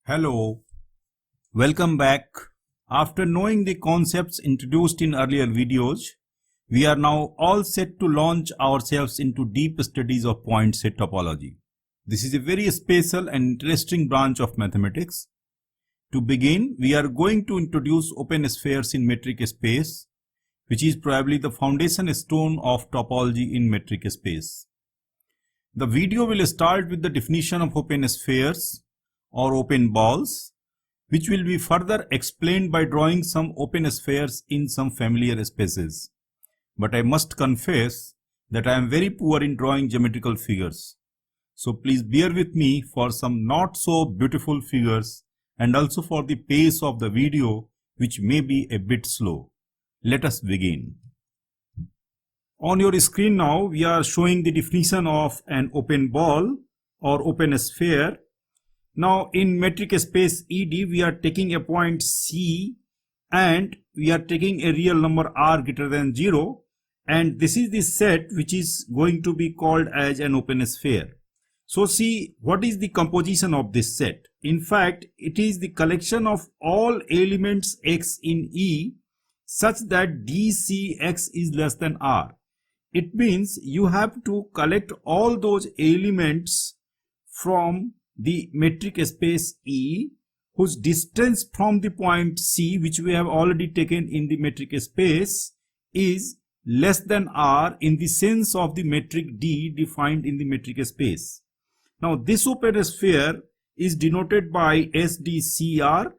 Hello, welcome back. After knowing the concepts introduced in earlier videos, we are now all set to launch ourselves into deep studies of point set topology. This is a very special and interesting branch of mathematics. To begin, we are going to introduce open spheres in metric space, which is probably the foundation stone of topology in metric space. The video will start with the definition of open spheres or open balls, which will be further explained by drawing some open spheres in some familiar spaces. But I must confess that I am very poor in drawing geometrical figures. So please bear with me for some not so beautiful figures and also for the pace of the video, which may be a bit slow. Let us begin. On your screen now, we are showing the definition of an open ball or open sphere. Now in metric space ED, we are taking a point C and we are taking a real number r greater than 0, and this is the set which is going to be called as an open sphere. So see, what is the composition of this set? In fact, it is the collection of all elements x in E such that dCx is less than r. It means you have to collect all those elements from the metric space E whose distance from the point C, which we have already taken in the metric space, is less than r in the sense of the metric D defined in the metric space. Now this open sphere is denoted by SDCR,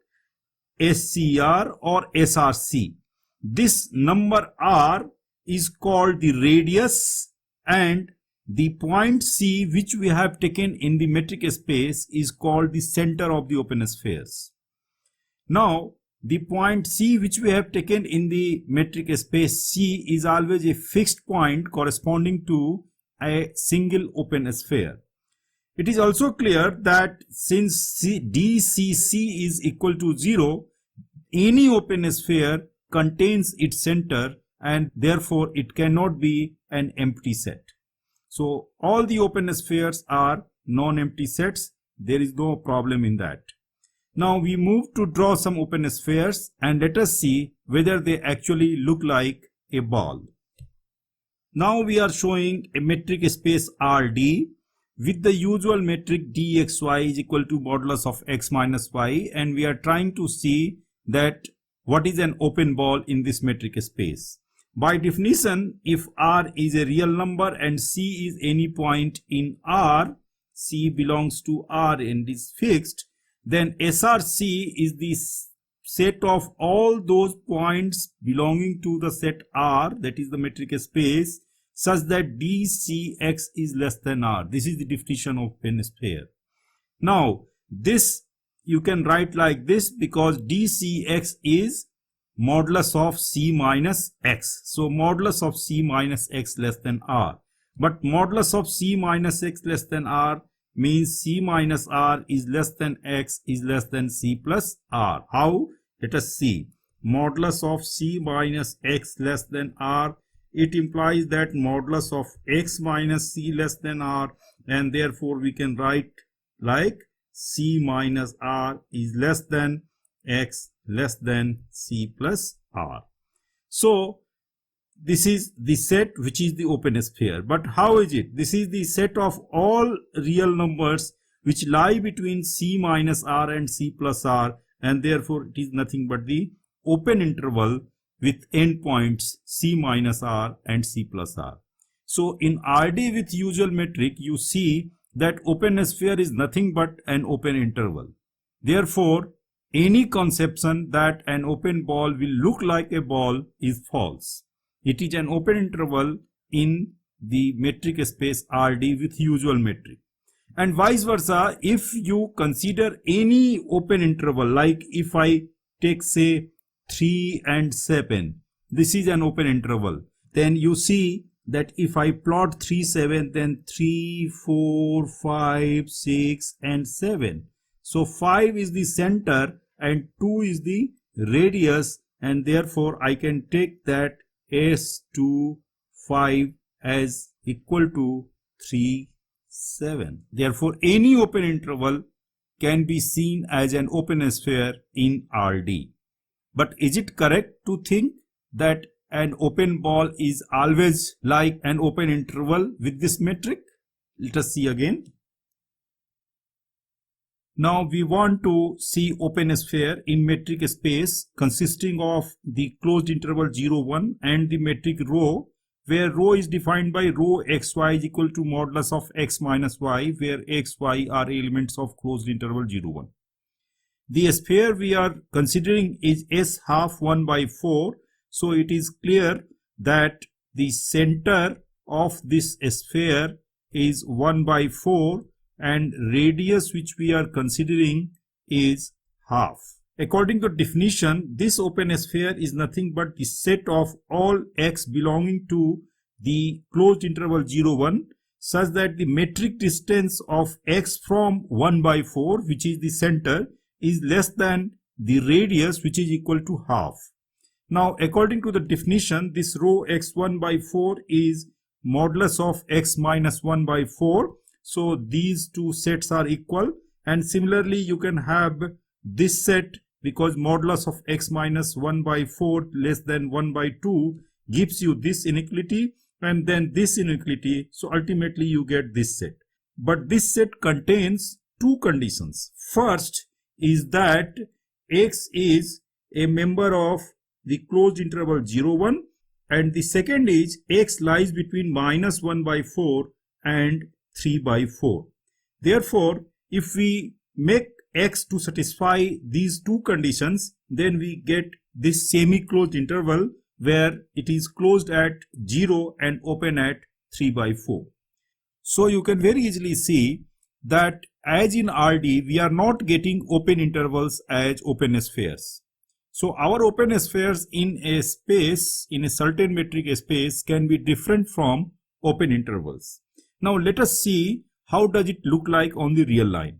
SCR or SRC. This number r is called the radius, and the point C which we have taken in the metric space is called the center of the open spheres. Now the point C which we have taken in the metric space C is always a fixed point corresponding to a single open sphere. It is also clear that since DCC is equal to 0, any open sphere contains its center and therefore it cannot be an empty set. So all the open spheres are non-empty sets. There is no problem in that. Now we move to draw some open spheres and let us see whether they actually look like a ball. Now we are showing a metric space RD with the usual metric dxy is equal to modulus of x minus y, and we are trying to see that what is an open ball in this metric space. By definition, if r is a real number and C is any point in R, C belongs to R and is fixed, then SRC is the set of all those points belonging to the set R, that is the metric space, such that dCx is less than R. This is the definition of open sphere. Now, this you can write like this because dCx is modulus of C minus x. So modulus of C minus x less than R. But modulus of C minus x less than R means C minus R is less than x is less than C plus R. How? Let us see. Modulus of C minus x less than R, it implies that modulus of x minus C less than R, and therefore we can write like C minus R is less than x less than C plus R. So this is the set which is the open sphere. But how is it? This is the set of all real numbers which lie between C minus R and C plus R, and therefore it is nothing but the open interval with endpoints C minus R and C plus R. So in RD with usual metric, you see that open sphere is nothing but an open interval. Therefore any conception that an open ball will look like a ball is false. It is an open interval in the metric space RD with usual metric. And vice versa, if you consider any open interval, like if I take say 3 and 7, this is an open interval. Then you see that if I plot 3, 7, then 3, 4, 5, 6 and 7. So 5 is the center and 2 is the radius, and therefore I can take that S2 5 as equal to 3, 7. Therefore any open interval can be seen as an open sphere in RD. But is it correct to think that an open ball is always like an open interval with this metric? Let us see again. Now we want to see open sphere in metric space consisting of the closed interval 0, 1 and the metric rho, where rho is defined by rho xy is equal to modulus of x minus y, where x, y are elements of closed interval 0, 1. The sphere we are considering is S half 1 by 4. So it is clear that the center of this sphere is 1 by 4 and radius which we are considering is half. According to definition, this open sphere is nothing but the set of all x belonging to the closed interval 0, 1 such that the metric distance of x from 1 by 4, which is the center, is less than the radius which is equal to half. Now according to the definition, this rho x1 by 4 is modulus of x minus 1 by 4. So these two sets are equal, and similarly you can have this set because modulus of x minus 1 by 4 less than 1 by 2 gives you this inequality and then this inequality. So ultimately you get this set. But this set contains two conditions. First is that x is a member of the closed interval 0, 1, and the second is x lies between minus 1 by 4 and 3 by 4. Therefore, if we make x to satisfy these two conditions, then we get this semi-closed interval where it is closed at 0 and open at 3 by 4. So you can very easily see that as in RD, we are not getting open intervals as open spheres. So our open spheres in a space, in a certain metric space, can be different from open intervals. Now let us see how does it look like on the real line.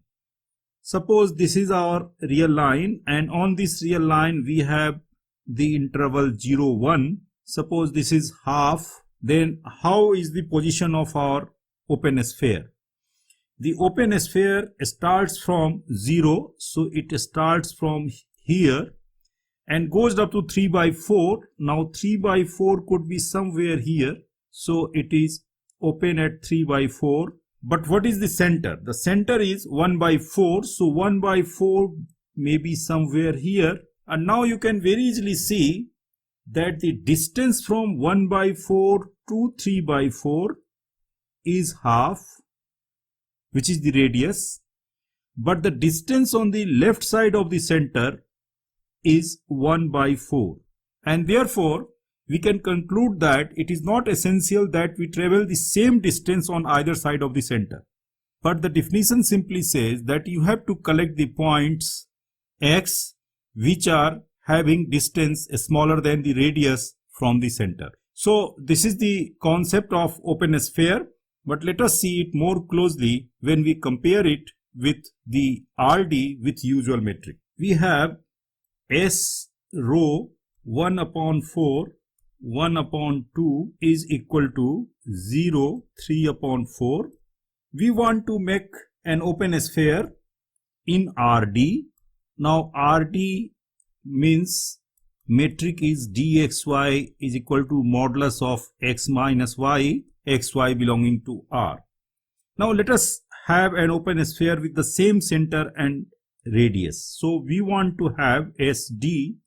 Suppose this is our real line, and on this real line we have the interval 0, 1. Suppose this is half. Then how is the position of our open sphere? The open sphere starts from 0, so it starts from here and goes up to 3 by 4. Now 3 by 4 could be somewhere here, so it is open at 3 by 4. But what is the center? The center is 1 by 4, so 1 by 4 may be somewhere here. And now you can very easily see that the distance from 1 by 4 to 3 by 4 is half, which is the radius, but the distance on the left side of the center is 1 by 4, and therefore we can conclude that it is not essential that we travel the same distance on either side of the center. But the definition simply says that you have to collect the points x which are having distance smaller than the radius from the center. So this is the concept of open sphere, but let us see it more closely when we compare it with the RD with usual metric. We have S rho 1 upon 4, 1 upon 2 is equal to 0, 3 upon 4. We want to make an open sphere in RD. Now RD means metric is dxy is equal to modulus of x minus y, xy belonging to R. Now let us have an open sphere with the same center and radius. So we want to have SD.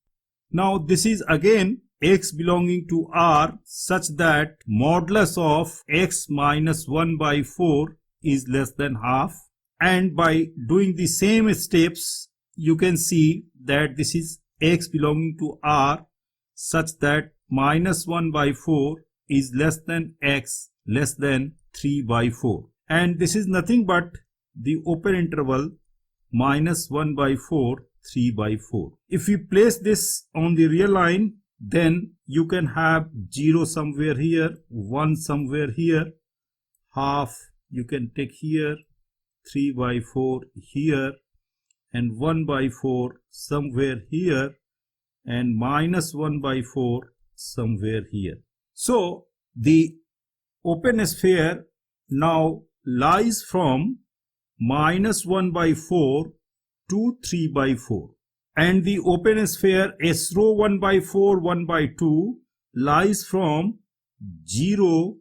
Now this is again x belonging to R such that modulus of x minus 1 by 4 is less than half. And by doing the same steps, you can see that this is x belonging to R such that minus 1 by 4 is less than x less than 3 by 4. And this is nothing but the open interval minus 1 by 4, 3 by 4. If we place this on the real line, then you can have 0 somewhere here, 1 somewhere here, half you can take here, 3 by 4 here, and 1 by 4 somewhere here, and minus 1 by 4 somewhere here. So the open sphere now lies from minus 1 by 4 2, 3 by 4. And the open sphere S rho 1 by 4, 1 by 2 lies from 0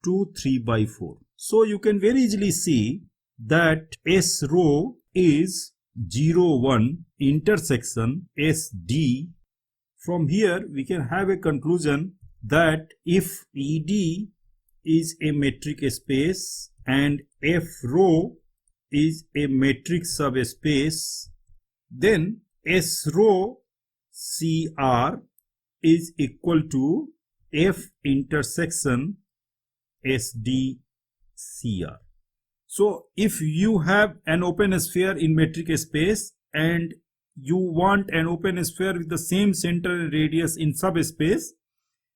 to 3 by 4. So you can very easily see that S rho is 0, 1 intersection SD. From here we can have a conclusion that if ED is a metric space and F rho is a metric subspace, then S rho CR is equal to F intersection SD CR. So if you have an open sphere in metric space and you want an open sphere with the same center and radius in subspace,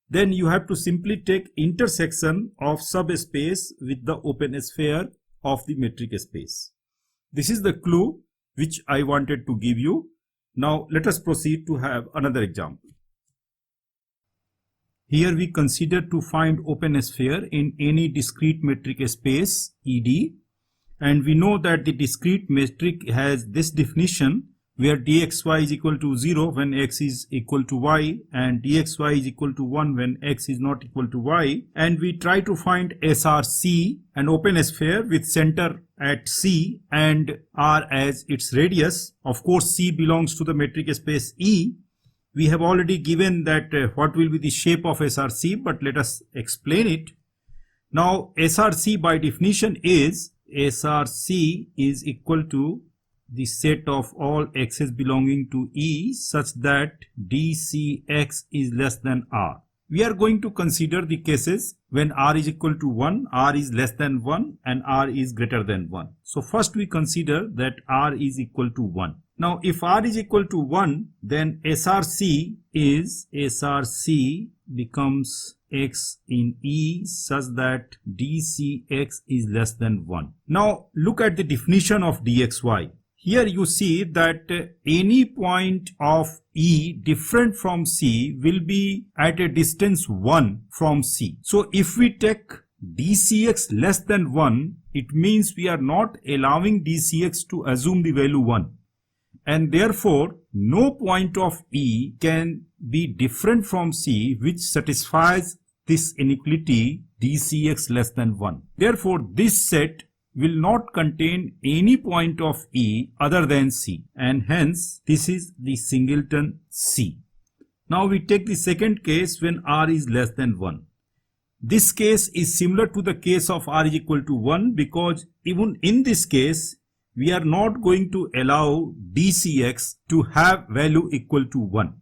then you have to simply take intersection of subspace with the open sphere of the metric space. This is the clue which I wanted to give you. Now let us proceed to have another example. Here we consider to find open sphere in any discrete metric space ED, and we know that the discrete metric has this definition where dxy is equal to 0 when x is equal to y and dxy is equal to 1 when x is not equal to y, and we try to find SRC, an open sphere with center at C and R as its radius. Of course C belongs to the metric space E. We have already given that what will be the shape of SRC, but let us explain it. Now SRC by definition is SRC is equal to the set of all x's belonging to E such that DCX is less than R. We are going to consider the cases when R is equal to 1, R is less than 1 and R is greater than 1. So first we consider that R is equal to 1. Now if R is equal to 1, then SRC becomes x in E such that DCX is less than 1. Now look at the definition of DXY. Here you see that any point of E different from C will be at a distance 1 from C. So if we take DCX less than 1, it means we are not allowing DCX to assume the value 1. And therefore, no point of E can be different from C which satisfies this inequality DCX less than 1. Therefore, this set will not contain any point of E other than C, and hence this is the singleton C. Now we take the second case when R is less than 1. This case is similar to the case of R is equal to 1 because even in this case we are not going to allow DCX to have value equal to 1.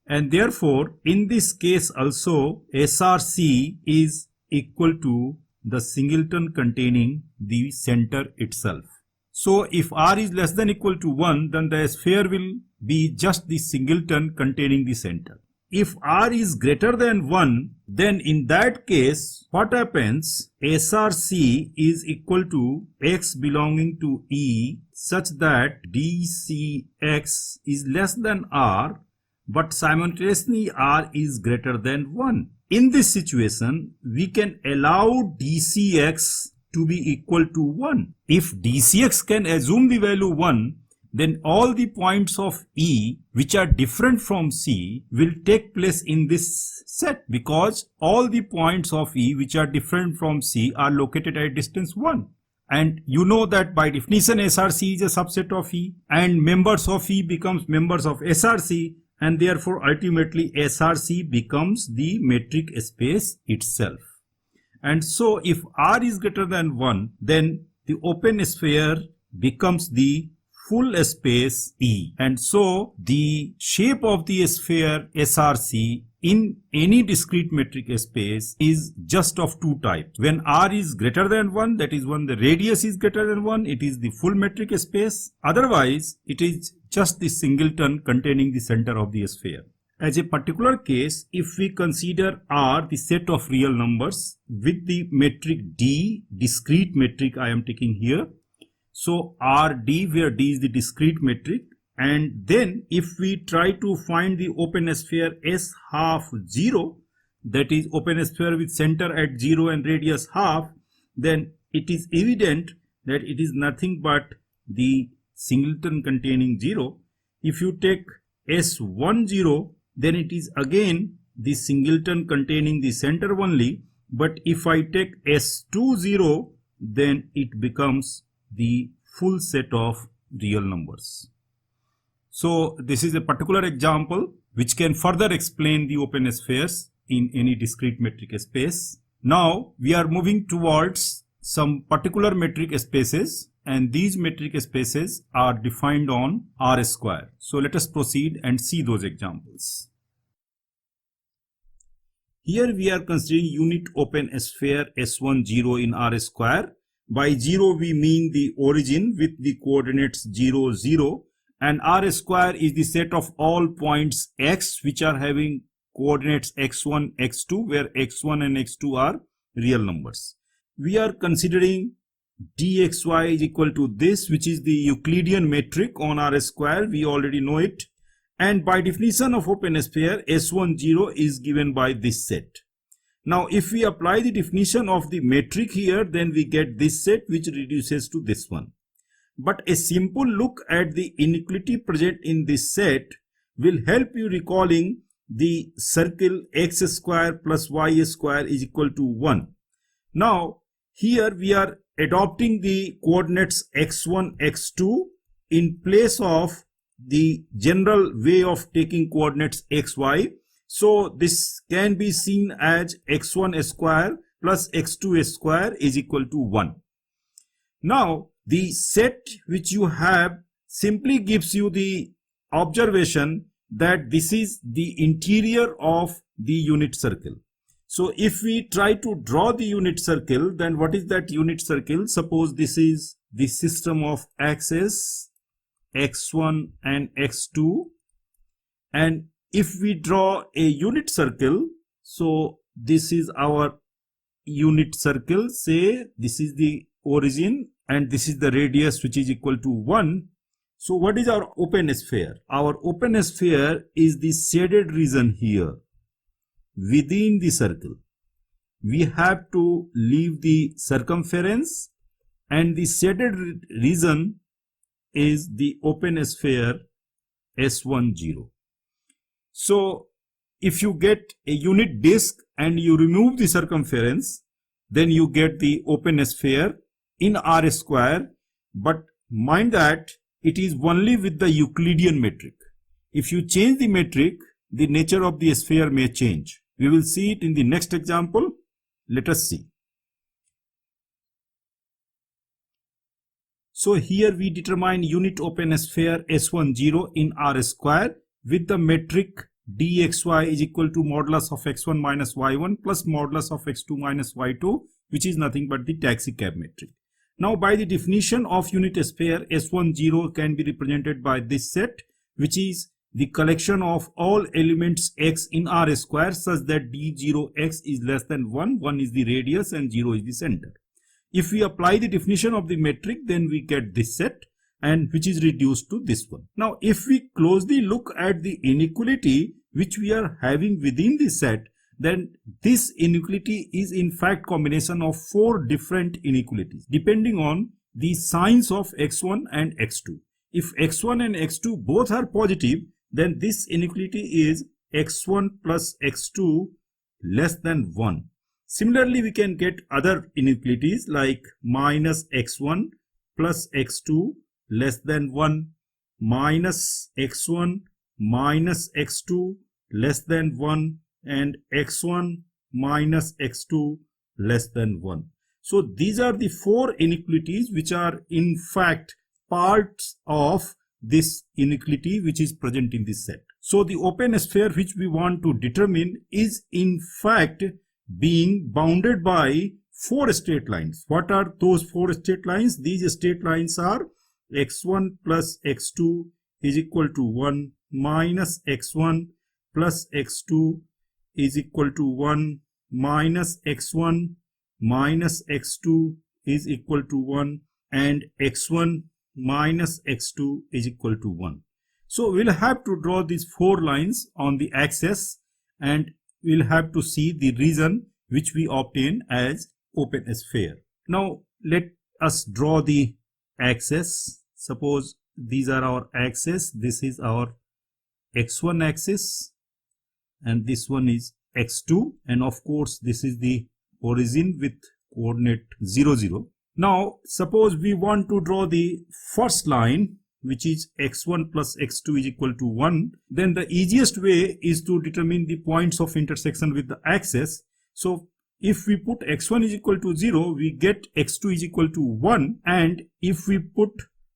And therefore in this case also SRC is equal to the singleton containing the center itself. So if R is less than equal to 1, then the sphere will be just the singleton containing the center. If R is greater than 1, then in that case what happens? SRC is equal to x belonging to E such that DCX is less than R, but simultaneously R is greater than 1. In this situation, we can allow DCX to be equal to 1. If DCX can assume the value 1, then all the points of E which are different from C will take place in this set because all the points of E which are different from C are located at distance 1. And you know that by definition SRC is a subset of E and members of E becomes members of SRC, and therefore ultimately SRC becomes the metric space itself. And so if R is greater than 1, then the open sphere becomes the full space E. And so the shape of the sphere SRC in any discrete metric space is just of two types. When R is greater than 1, that is when the radius is greater than 1, it is the full metric space. Otherwise, it is just the singleton containing the center of the sphere. As a particular case, if we consider R the set of real numbers with the metric D, discrete metric I am taking here. So RD, where D is the discrete metric, and then if we try to find the open sphere S half 0, that is open sphere with center at 0 and radius half, then it is evident that it is nothing but the singleton containing 0. If you take S10, then it is again the singleton containing the center only. But if I take S20, then it becomes the full set of real numbers. So this is a particular example which can further explain the open spheres in any discrete metric space. Now we are moving towards some particular metric spaces, and these metric spaces are defined on R square. So let us proceed and see those examples. Here we are considering unit open sphere S10 in R square. By 0 we mean the origin with the coordinates 0, 0, and R square is the set of all points x which are having coordinates x1, x2, where x1 and x2 are real numbers. We are considering dxy is equal to this, which is the Euclidean metric on R square. We already know it. And by definition of open sphere, S10 is given by this set. Now, if we apply the definition of the metric here, then we get this set which reduces to this one. But a simple look at the inequality present in this set will help you recalling the circle x square plus y square is equal to 1. Now, here we are adopting the coordinates x1, x2 in place of the general way of taking coordinates xy. So this can be seen as x1 square plus x2 square is equal to 1. Now the set which you have simply gives you the observation that this is the interior of the unit circle. So if we try to draw the unit circle, then what is that unit circle? Suppose this is the system of axes x1 and x2, and if we draw a unit circle, so this is our unit circle, say this is the origin and this is the radius which is equal to 1. So what is our open sphere? Our open sphere is the shaded region here within the circle. We have to leave the circumference, and the shaded region is the open sphere S10. So if you get a unit disk and you remove the circumference, then you get the open sphere in R square. But mind that it is only with the Euclidean metric. If you change the metric, the nature of the sphere may change. We will see it in the next example. Let us see. So here we determine unit open sphere S10 in R square with the metric dxy is equal to modulus of x1 minus y1 plus modulus of x2 minus y2, which is nothing but the taxicab metric. Now by the definition of unit sphere, S10 can be represented by this set, which is the collection of all elements x in R square such that d0x is less than 1, 1 is the radius and 0 is the center. If we apply the definition of the metric, then we get this set, and which is reduced to this one. Now if we closely look at the inequality which we are having within this set, then this inequality is in fact combination of 4 different inequalities depending on the signs of x1 and x2. If x1 and x2 both are positive, then this inequality is x1 plus x2 less than 1. Similarly, we can get other inequalities like minus x1 plus x2 less than 1, minus x1 minus x2 less than 1, and x1 minus x2 less than 1. So these are the 4 inequalities which are in fact parts of this inequality which is present in this set. So the open sphere which we want to determine is in fact being bounded by 4 straight lines. What are those 4 straight lines? These straight lines are x1 plus x2 is equal to 1, minus x1 plus x2 is equal to 1, minus x1 minus x2 is equal to 1, and x1 minus x2 is equal to 1. So we'll have to draw these 4 lines on the axis, and we'll have to see the region which we obtain as open sphere. Now let us draw the axis. Suppose these are our axes. This is our x1 axis and this one is x2, and of course this is the origin with coordinate 0, 0. Now suppose we want to draw the first line, which is x1 plus x2 is equal to 1, then the easiest way is to determine the points of intersection with the axis. So if we put x1 is equal to 0, we get x2 is equal to 1, and if we put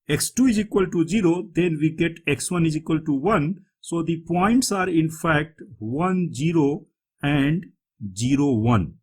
x2 is equal to 0, then we get x1 is equal to 1. So the points are in fact 1, 0 and 0, 1,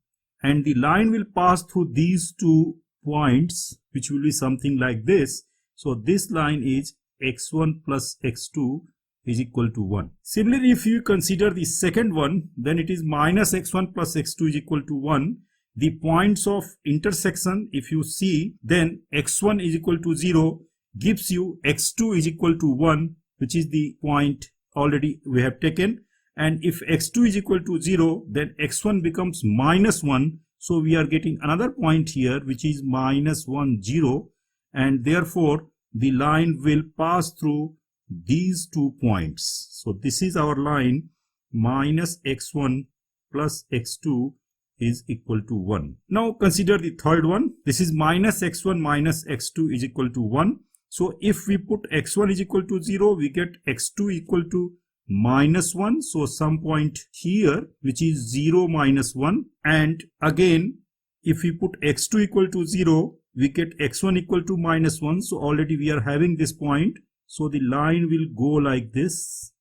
and the line will pass through these two points, which will be something like this. So this line is x1 plus x2 is equal to 1. Similarly, if you consider the second one, then it is minus x1 plus x2 is equal to 1. The points of intersection, if you see, then x1 is equal to 0 gives you x2 is equal to 1, which is the point already we have taken. And if x2 is equal to 0, then x1 becomes minus 1. So we are getting another point here, which is minus 1, 0. And therefore, the line will pass through these 2 points. So this is our line, minus x1 plus x2 is equal to 1. Now consider the third one. This is minus x1 minus x2 is equal to 1. So if we put x1 is equal to 0, we get x2 equal to minus 1. So some point here, which is 0, minus 1. And again, if we put x2 equal to 0, we get x1 equal to minus 1. So already we are having this point. So the line will go like this.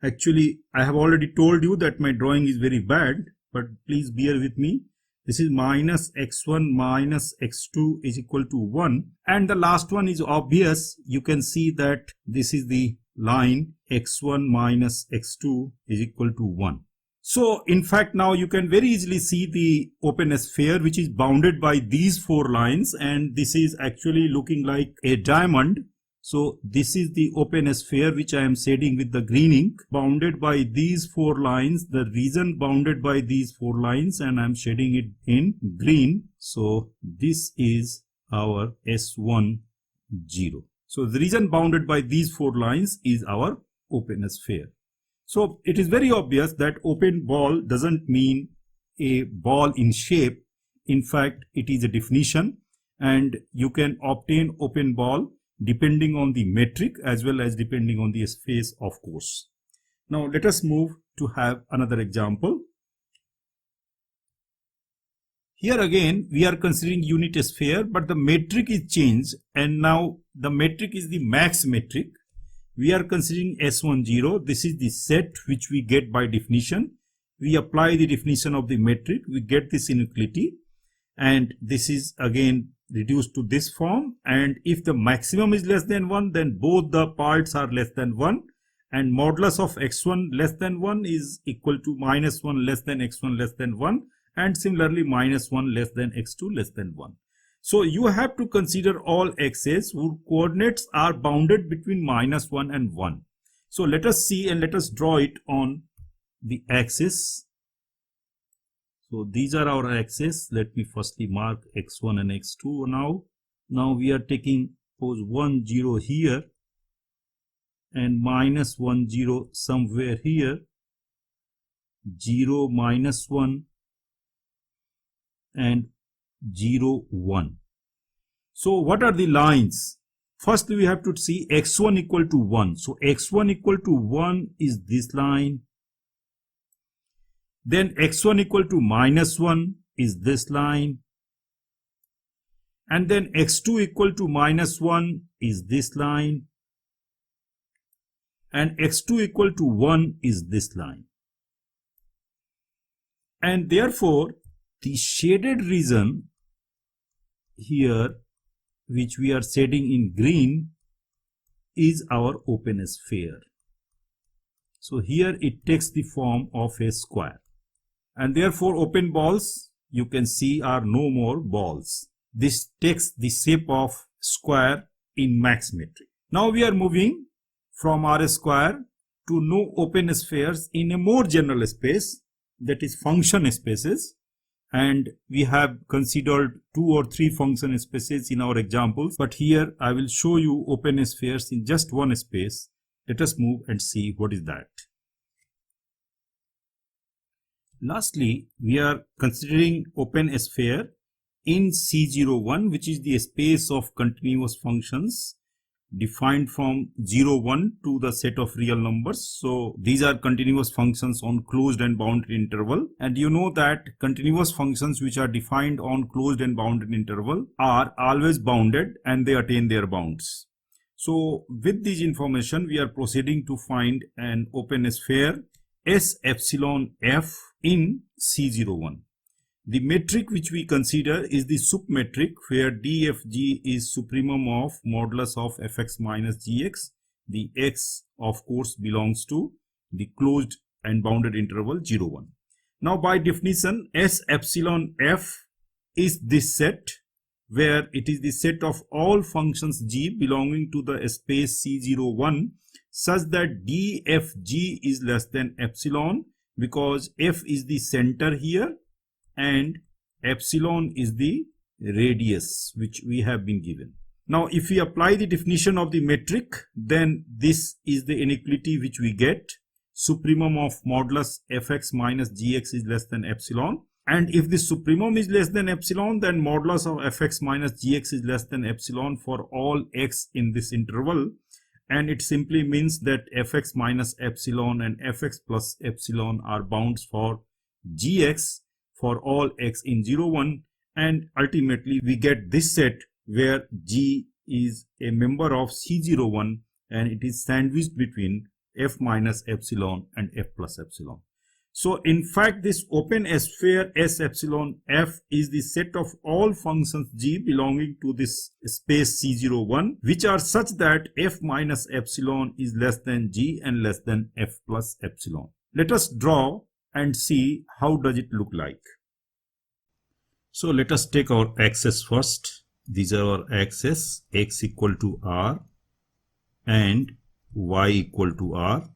Actually, I have already told you that my drawing is very bad, but please bear with me. This is minus x1 minus x2 is equal to 1. And the last one is obvious. You can see that this is the line x1 minus x2 is equal to 1. So in fact, now you can very easily see the open sphere, which is bounded by these 4 lines, and this is actually looking like a diamond. So this is the open sphere which I am shading with the green ink, bounded by these 4 lines, the region bounded by these 4 lines, and I am shading it in green. So this is our S1, 0. So the region bounded by these 4 lines is our open sphere. So it is very obvious that open ball doesn't mean a ball in shape. In fact, it is a definition, and you can obtain open ball depending on the metric as well as depending on the space, of course. Now let us move to have another example. Here again we are considering unit sphere, but the metric is changed, and now the metric is the max metric. We are considering S1, 0. This is the set which we get by definition. We apply the definition of the metric, we get this inequality, and this is again reduced to this form. And if the maximum is less than 1, then both the parts are less than 1, and modulus of x1 less than 1 is equal to minus 1 less than x1 less than 1, and similarly minus 1 less than x2 less than 1. So you have to consider all x's whose coordinates are bounded between minus 1 and 1. So let us see and let us draw it on the axis. So these are our axes. Let me firstly mark x1 and x2 now. Now we are taking pose 1, 0 here and minus 1, 0 somewhere here, 0, minus 1 and 0, 1. So what are the lines? First we have to see x1 equal to 1. So x1 equal to 1 is this line. Then x1 equal to minus 1 is this line. And then x2 equal to minus 1 is this line. And x2 equal to 1 is this line. And therefore, the shaded region here, which we are shading in green, is our open sphere. So here it takes the form of a square. And therefore open balls, you can see, are no more balls. This takes the shape of square in max metric. Now we are moving from R square to no open spheres in a more general space, that is function spaces. and we have considered 2 or 3 function spaces in our examples, but here I will show you open spheres in just one space. Let us move and see what is that. Lastly, we are considering open sphere in C01, which is the space of continuous functions defined from 0, 1 to the set of real numbers. So these are continuous functions on closed and bounded interval, and you know that continuous functions which are defined on closed and bounded interval are always bounded and they attain their bounds. So with this information, we are proceeding to find an open sphere S epsilon f in C01. The metric which we consider is the sup metric, where dfg is supremum of modulus of fx minus gx. The x of course belongs to the closed and bounded interval 0, 1. Now by definition, S epsilon f is this set, where it is the set of all functions g belonging to the space C01 such that dfg is less than epsilon, because f is the center here and epsilon is the radius which we have been given. Now if we apply the definition of the metric, then this is the inequality which we get. Supremum of modulus fx minus gx is less than epsilon, and if the supremum is less than epsilon, then modulus of fx minus gx is less than epsilon for all x in this interval, and it simply means that fx minus epsilon and fx plus epsilon are bounds for gx for all x in 0, 1, and ultimately we get this set where g is a member of C01 and it is sandwiched between f minus epsilon and f plus epsilon. So in fact, this open sphere S epsilon f is the set of all functions g belonging to this space C01 which are such that f minus epsilon is less than g and less than f plus epsilon. Let us draw and see how does it look like. So let us take our axes first. These are our axes, x equal to r and y equal to r.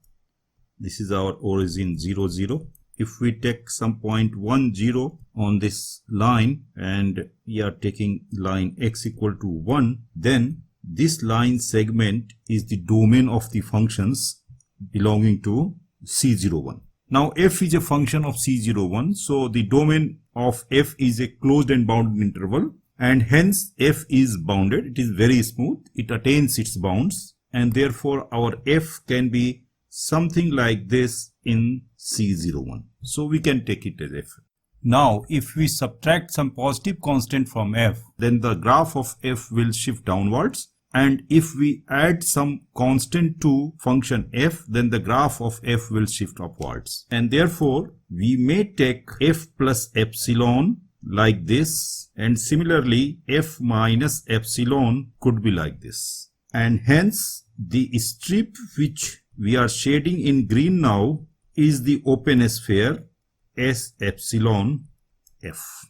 This is our origin 0, 0. If we take some point 1, 0 on this line and we are taking line x equal to 1, then this line segment is the domain of the functions belonging to C01. Now f is a function of C01, so the domain of f is a closed and bounded interval, and hence f is bounded. It is very smooth, it attains its bounds, and therefore our f can be something like this in C01. So we can take it as f. Now if we subtract some positive constant from f, then the graph of f will shift downwards, and if we add some constant to function f, then the graph of f will shift upwards, and therefore we may take f plus epsilon like this, and similarly f minus epsilon could be like this, and hence the strip which we are shading in green now is the open sphere S epsilon f.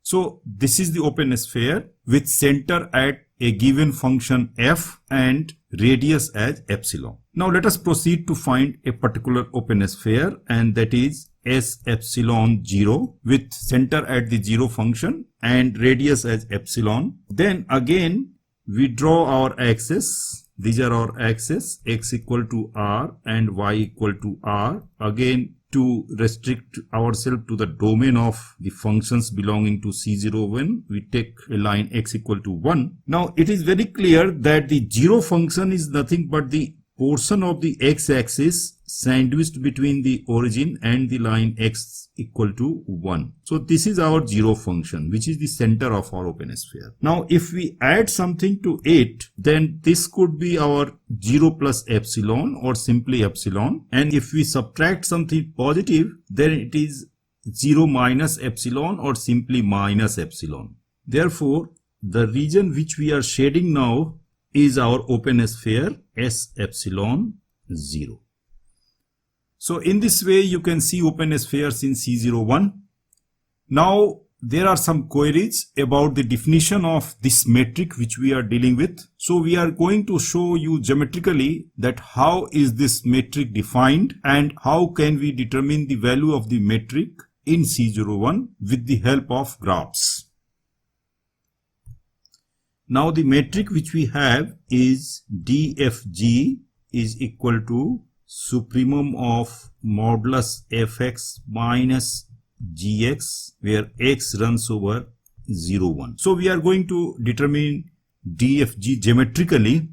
So this is the open sphere with center at a given function f and radius as epsilon. Now let us proceed to find a particular open sphere, and that is S epsilon 0 with center at the 0 function and radius as epsilon. Then again we draw our axes. These are our axes, x equal to r and y equal to r. Again, to restrict ourselves to the domain of the functions belonging to C01, we take a line x equal to 1. Now it is very clear that the 0 function is nothing but the portion of the x-axis sandwiched between the origin and the line x equal to 1. So this is our 0 function, which is the center of our open sphere. Now if we add something to it, then this could be our 0 plus epsilon or simply epsilon, and if we subtract something positive, then it is 0 minus epsilon or simply minus epsilon. Therefore the region which we are shading now is our open sphere S epsilon 0. So in this way you can see open spheres in C01. Now there are some queries about the definition of this metric which we are dealing with. So we are going to show you geometrically that how is this metric defined and how can we determine the value of the metric in C01 with the help of graphs. Now the metric which we have is DFG is equal to supremum of modulus fx minus gx, where x runs over 0, 1. So we are going to determine DFG geometrically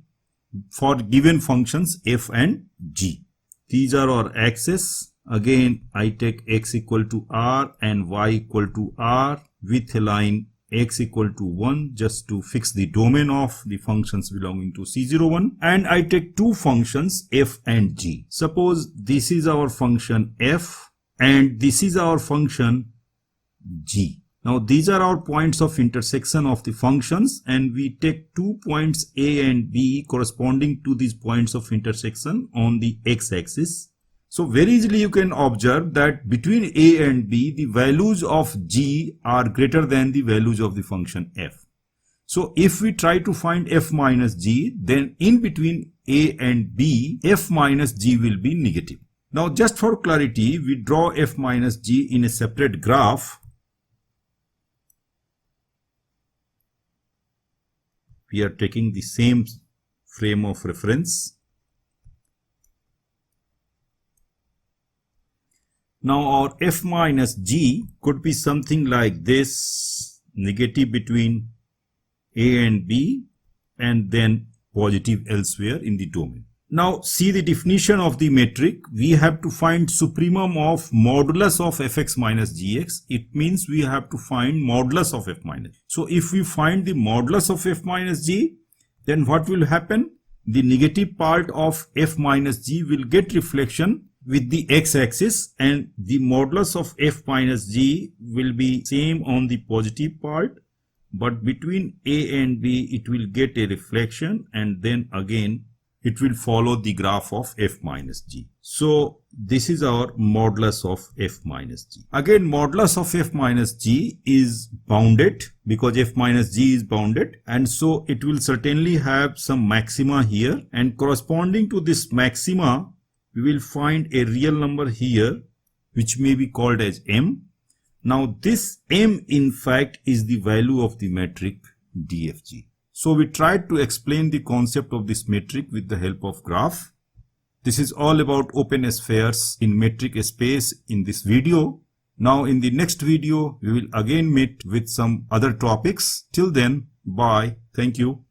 for given functions f and g. These are our axes. Again, I take x equal to r and y equal to r with a line x equal to 1 just to fix the domain of the functions belonging to C01, and I take two functions f and g. Suppose this is our function f and this is our function g. Now these are our points of intersection of the functions, and we take 2 points a and b corresponding to these points of intersection on the x-axis. So very easily you can observe that between a and b, the values of g are greater than the values of the function f. So if we try to find f minus g, then in between a and b, f minus g will be negative. Now just for clarity, we draw f minus g in a separate graph. We are taking the same frame of reference. Now our f minus g could be something like this, negative between a and b and then positive elsewhere in the domain. Now see the definition of the metric. We have to find supremum of modulus of fx minus gx. It means we have to find modulus of f minus. So if we find the modulus of f minus g, then what will happen? The negative part of f minus g will get reflection with the x-axis, and the modulus of f minus g will be same on the positive part, but between a and b it will get a reflection, and then again it will follow the graph of f minus g. So this is our modulus of f minus g. Again, modulus of f minus g is bounded because f minus g is bounded, and so it will certainly have some maxima here, and corresponding to this maxima we will find a real number here which may be called as m. Now this m in fact is the value of the metric DFG. So we tried to explain the concept of this metric with the help of graph. This is all about open spheres in metric space in this video. Now in the next video we will again meet with some other topics. Till then, bye. Thank you.